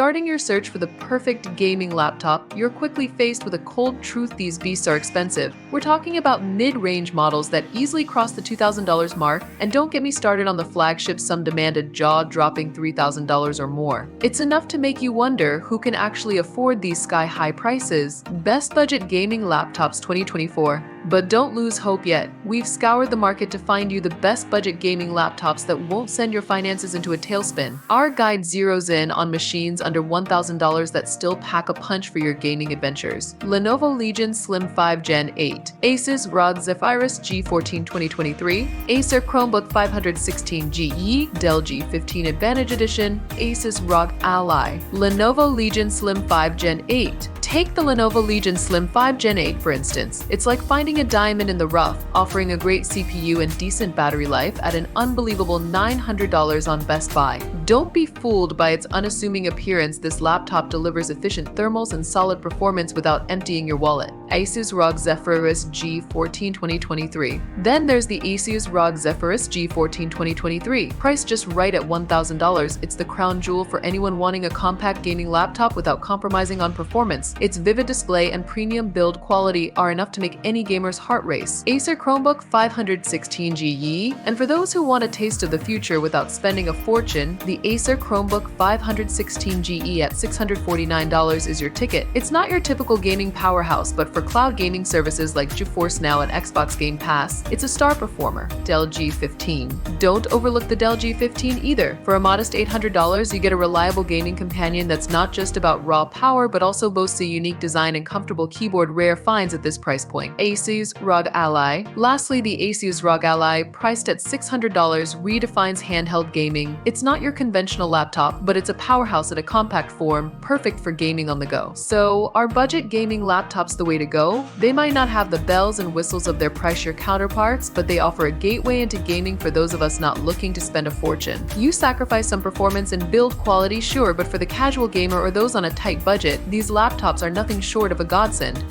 Starting your search for the perfect gaming laptop, you're quickly faced with a cold truth: these beasts are expensive. We're talking about mid-range models that easily cross the $2,000 mark, and don't get me started on the flagships some demand a jaw-dropping $3,000 or more. It's enough to make you wonder who can actually afford these sky-high prices. Best Budget Gaming Laptops 2024. But don't lose hope yet. We've scoured the market to find you the best budget gaming laptops that won't send your finances into a tailspin. Our guide zeroes in on machines under $1,000 that still pack a punch for your gaming adventures. Lenovo Legion Slim 5 Gen 8, Asus ROG Zephyrus G14 2023, Acer Chromebook 516GE, Dell G15 Advantage Edition, Asus ROG Ally. Lenovo Legion Slim 5 Gen 8. Take the Lenovo Legion Slim 5 Gen 8 for instance. It's like finding a diamond in the rough, offering a great CPU and decent battery life at an unbelievable $900 on Best Buy. Don't be fooled by its unassuming appearance. This laptop delivers efficient thermals and solid performance without emptying your wallet. Asus ROG Zephyrus G14 2023. Then there's the Asus ROG Zephyrus G14 2023. Priced just right at $1,000, it's the crown jewel for anyone wanting a compact gaming laptop without compromising on performance. Its vivid display and premium build quality are enough to make any gamer's heart race. Acer Chromebook 516GE. And for those who want a taste of the future without spending a fortune, the Acer Chromebook 516GE at $649 is your ticket. It's not your typical gaming powerhouse, but for cloud gaming services like GeForce Now and Xbox Game Pass, it's a star performer. Dell G15. Don't overlook the Dell G15 either. For a modest $800, you get a reliable gaming companion that's not just about raw power, but also boasts a unique design and comfortable keyboard, rare finds at this price point. Asus ROG Ally. Lastly, the Asus ROG Ally, priced at $600, redefines handheld gaming. It's not your conventional laptop, but it's a powerhouse at a compact form, perfect for gaming on the go. So, are budget gaming laptops the way to go? They might not have the bells and whistles of their pricier counterparts, but they offer a gateway into gaming for those of us not looking to spend a fortune. You sacrifice some performance and build quality, sure, but for the casual gamer or those on a tight budget, these laptops are nothing short of a godsend.